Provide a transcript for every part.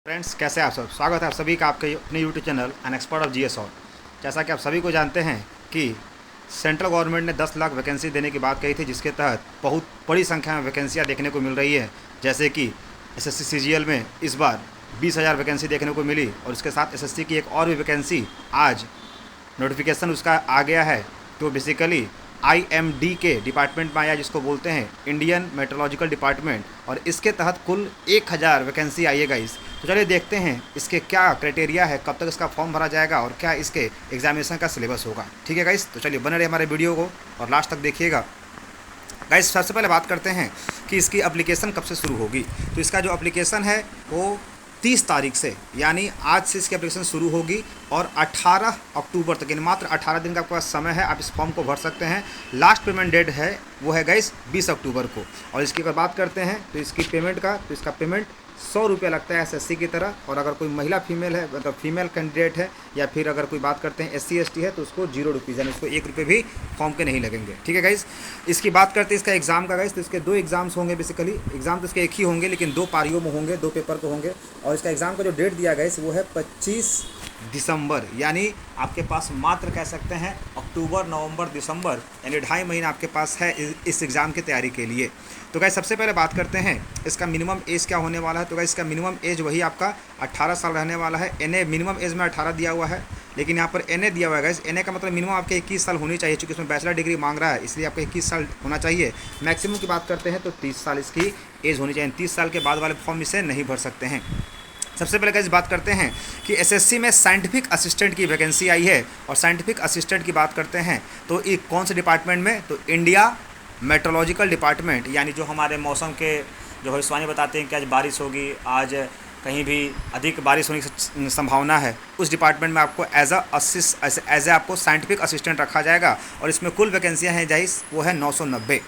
Friends, कैसे आप सब? स्वागत है आप सभी का आपके अपने YouTube channel an expert of GS. और जैसा कि आप सभी को जानते हैं कि सेंट्रल गवर्नमेंट ने 10 लाख वैकेंसी देने की बात कही थी, जिसके तहत बहुत बड़ी संख्या में वैकेंसियाँ देखने को मिल रही है। जैसे कि एसएससी सीजीएल में इस बार 20,000 वैकेंसी देखने को मिली, और इसके साथ एसएससी की एक और भी वैकेंसी आज नोटिफिकेशन उसका आ गया है। तो बेसिकली आईएमडी के डिपार्टमेंट में आया, जिसको बोलते हैं इंडियन मेट्रोलॉजिकल डिपार्टमेंट, और इसके तहत कुल 1000 वैकेंसी आई है गाइस। तो चलिए देखते हैं इसके क्या क्राइटेरिया है, कब तक इसका फॉर्म भरा जाएगा और क्या इसके एग्जामिनेशन का सिलेबस होगा। ठीक है गाइस, तो चलिए बने रहे हमारे वीडियो को और लास्ट तक देखिएगा। गाइस, सबसे पहले बात करते हैं कि इसकी एप्लीकेशन कब से शुरू होगी। तो इसका जो एप्लीकेशन है वो 30 तारीख से, यानी आज से इसकी एप्लीकेशन शुरू होगी और 18 अक्टूबर तक, यानी मात्र 18 दिन का आपके पास समय है, आप इस फॉर्म को भर सकते हैं। लास्ट पेमेंट डेट है वो है गाइस 20 अक्टूबर को। और इसकी अगर बात करते हैं तो इसकी पेमेंट का, तो इसका पेमेंट 100 रुपये लगता है एसएससी की तरह। और अगर कोई महिला फीमेल है, मतलब फीमेल कैंडिडेट है, या फिर अगर कोई बात करते हैं एससी एसटी है, तो उसको 0 रुपीज़, यानी उसको 1 रुपये भी फॉर्म के नहीं लगेंगे। ठीक है गाइस, इसकी बात करते हैं इसका एग्ज़ाम का गाइस। तो इसके 2 एग्ज़ाम्स होंगे। बेसिकली एग्ज़ाम तो इसके एक ही होंगे, लेकिन 2 पारियों में होंगे, 2 पेपर को होंगे। और इसका एग्ज़ाम का जो डेट दिया गया वो है 25 दिसंबर, यानी आपके पास मात्र कह सकते हैं अक्टूबर, नवंबर, दिसंबर, यानी 2.5 महीना आपके पास है इस एग्ज़ाम की तैयारी के लिए। तो गाइस, सबसे पहले बात करते हैं इसका मिनिमम एज क्या होने वाला है। तो गाइस, इसका मिनिमम एज वही आपका 18 साल रहने वाला है। एनए मिनिमम एज में 18 दिया हुआ है, लेकिन यहाँ पर एनए दिया हुआ है गाइस। एनए का मतलब मिनिमम आपके 21 साल होनी चाहिए, चूँकि इसमें बैचलर डिग्री मांग रहा है, इसलिए आपका 21 साल होना चाहिए। मैक्सिमम की बात करते हैं तो 30 साल इसकी एज होनी चाहिए। 30 साल के बाद वाले फॉर्म इसे नहीं भर सकते हैं। सबसे पहले गाइस बात करते हैं कि एसएससी में साइंटिफिक असिस्टेंट की वैकेंसी आई है। और साइंटिफिक असिस्टेंट की बात करते हैं तो ये कौन से डिपार्टमेंट में, तो इंडिया मेट्रोलॉजिकल डिपार्टमेंट, यानी जो हमारे मौसम के जो भविष्यवाणी बताते हैं कि आज बारिश होगी, आज कहीं भी अधिक बारिश होने की संभावना है, उस डिपार्टमेंट में आपको एज ए आपको साइंटिफिक असिस्टेंट रखा जाएगा। और इसमें कुल वैकेंसियाँ हैं गाइस वो है 990।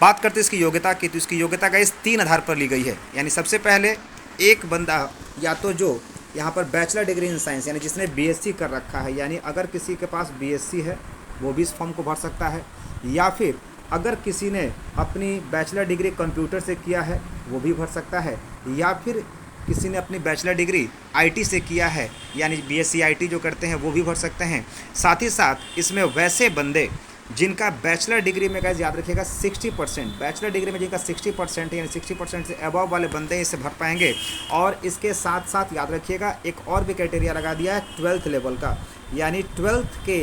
बात करते हैं इसकी योग्यता की, तो इसकी योग्यता गाइस 3 आधार पर ली गई है। यानी सबसे पहले एक बंदा या तो जो यहाँ पर बैचलर डिग्री इन साइंस, यानी जिसने बीएससी कर रखा है, यानी अगर किसी के पास बीएससी है वो भी इस फॉर्म को भर सकता है। या फिर अगर किसी ने अपनी बैचलर डिग्री कंप्यूटर से किया है वो भी भर सकता है। या फिर किसी ने अपनी बैचलर डिग्री आईटी से किया है, यानी बीएससी आईटी जो करते हैं वो भी भर सकते हैं। साथ ही साथ इसमें वैसे बंदे जिनका बैचलर डिग्री में गाइस याद रखिएगा 60%, बैचलर डिग्री में जिनका 60% है, यानी 60% से अबव वाले बंदे इसे भर पाएंगे। और इसके साथ साथ याद रखिएगा एक और भी क्राइटेरिया लगा दिया है 12th लेवल का, यानी 12th के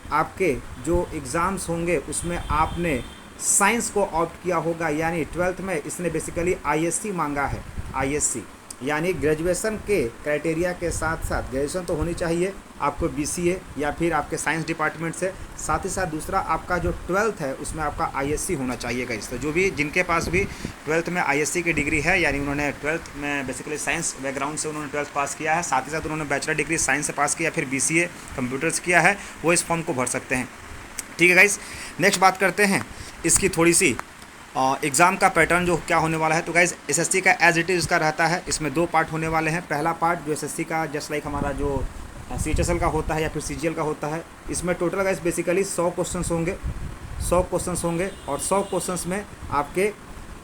आपके जो एग्ज़ाम्स होंगे उसमें आपने साइंस को ऑप्ट किया होगा। यानी 12th में इसने बेसिकली आईएससी मांगा है। आईएससी यानी ग्रेजुएशन के क्राइटेरिया के साथ साथ ग्रेजुएशन तो होनी चाहिए आपको बीसीए या फिर आपके साइंस डिपार्टमेंट से। साथ ही साथ दूसरा आपका जो 12th है उसमें आपका आईएससी होना चाहिए गाइस। तो जो भी जिनके पास भी 12th में आईएससी की डिग्री है, यानी उन्होंने 12th में बेसिकली साइंस बैकग्राउंड से उन्होंने 12th पास किया है, साथ ही साथ उन्होंने बैचलर डिग्री साइंस से पास किया, फिर बीसीए कंप्यूटर से किया है, वो इस फॉर्म को भर सकते हैं। ठीक है गाइस, नेक्स्ट बात करते हैं इसकी थोड़ी सी एग्ज़ाम का पैटर्न जो क्या होने वाला है। तो गाइस, एसएससी का एज इट इज़ इसका रहता है। इसमें 2 पार्ट होने वाले हैं। पहला पार्ट जो एसएससी का जस्ट लाइक हमारा जो सीएचएसएल का होता है या फिर सीजीएल का होता है, इसमें टोटल गाइस बेसिकली 100 क्वेश्चंस होंगे। 100 क्वेश्चंस होंगे और 100 क्वेश्चंस में आपके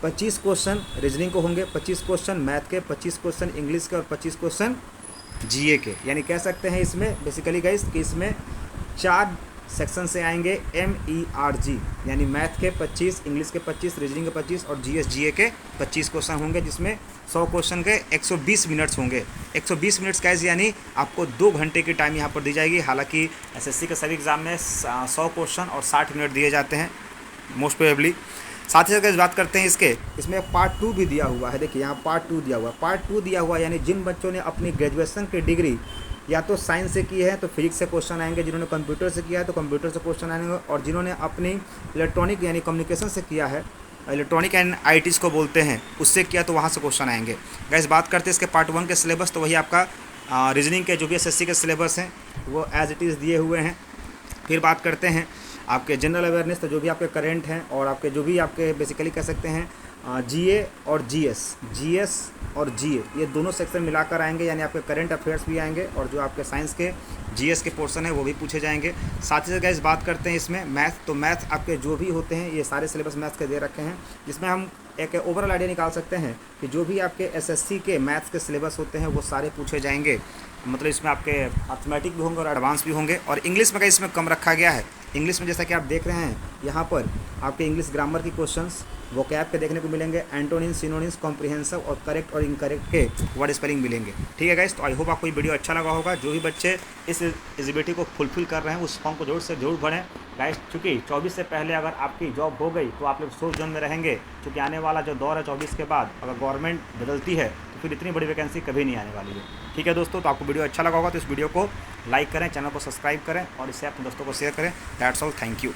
25 क्वेश्चन रीजनिंग को होंगे, 25 क्वेश्चन मैथ के, 25 क्वेश्चन इंग्लिश के और 25 क्वेश्चन जीए के। यानी कह सकते हैं इसमें बेसिकली गाइस कि इसमें 4 सेक्शन से आएंगे MERG, यानी मैथ के 25, इंग्लिश के 25, रीजनिंग के 25 और जीए के 25 क्वेश्चन होंगे, जिसमें 100 क्वेश्चन के 120 मिनट्स होंगे। 120 मिनट्स कैसे, यानी आपको 2 घंटे की टाइम यहाँ पर दी जाएगी। हालांकि एसएससी के सभी एग्ज़ाम में 100 क्वेश्चन और 60 मिनट दिए जाते हैं मोस्ट प्रोबेबली। साथ ही साथ बात करते हैं इसमें पार्ट 2 भी दिया हुआ है। देखिए यहाँ पार्ट 2 दिया हुआ है। पार्ट 2 दिया हुआ है यानी जिन बच्चों ने अपनी ग्रेजुएशन की डिग्री या तो साइंस से की है तो फिजिक्स से क्वेश्चन आएंगे, जिन्होंने कंप्यूटर से किया है तो कंप्यूटर से क्वेश्चन आएंगे, और जिन्होंने अपनी इलेक्ट्रॉनिक यानी कम्युनिकेशन से किया है, इलेक्ट्रॉनिक एंड आईटीज़ को बोलते हैं, उससे किया तो वहाँ से क्वेश्चन आएंगे। गाइस, बात करते हैं इसके पार्ट 1 के सिलेबस। तो वही आपका रीजनिंग के जो भी एसएससी के सिलेबस हैं वो एज इट इज़ दिए हुए हैं। फिर बात करते हैं आपके जनरल अवेयरनेस, तो जो भी आपके करेंट हैं और आपके जो भी आपके बेसिकली कह सकते हैं जीए और जीएस और जीए, ये दोनों सेक्शन मिलाकर आएंगे, यानी आपके करंट अफेयर्स भी आएंगे और जो आपके साइंस के जीएस के पोर्शन है वो भी पूछे जाएंगे। साथ ही साथ गाइस बात करते हैं इसमें मैथ, तो मैथ आपके जो भी होते हैं ये सारे सिलेबस मैथ के दे रखे हैं, जिसमें हम एक ओवरऑल आइडिया निकाल सकते हैं कि जो भी आपके एसएससी के मैथ्स के सिलेबस होते हैं वो सारे पूछे जाएंगे। मतलब इसमें आपके अर्थमेटिक भी होंगे और एडवांस भी होंगे। और इंग्लिश में का इसमें कम रखा गया है। इंग्लिश में जैसा कि आप देख रहे हैं यहाँ पर आपके इंग्लिश ग्रामर की क्वेश्चंस, वोकैब के देखने को मिलेंगे, एंटोनिम्स, सिनोनिम्स, कॉम्प्रिहेंसिव और करेक्ट और इनकरेक्ट के वर्ड स्पेलिंग मिलेंगे। ठीक है गाइस, तो आई होप आपको ये वीडियो अच्छा लगा होगा। जो भी बच्चे इस एलिजिबिलिटी को फुलफिल कर रहे हैं उस फॉर्म को जरूर भरें गाइस, क्योंकि 24 से पहले अगर आपकी जॉब हो गई तो आप लोग सेफ जोन में रहेंगे। क्योंकि आने वाला जो दौर है 24 के बाद अगर गवर्नमेंट बदलती है तो फिर इतनी बड़ी वैकेंसी कभी नहीं आने वाली है। ठीक है दोस्तों, तो आपको वीडियो अच्छा लगा होगा तो इस वीडियो को लाइक करें, चैनल को सब्सक्राइब करें और इसे अपने दोस्तों को शेयर करें। That's all, thank you.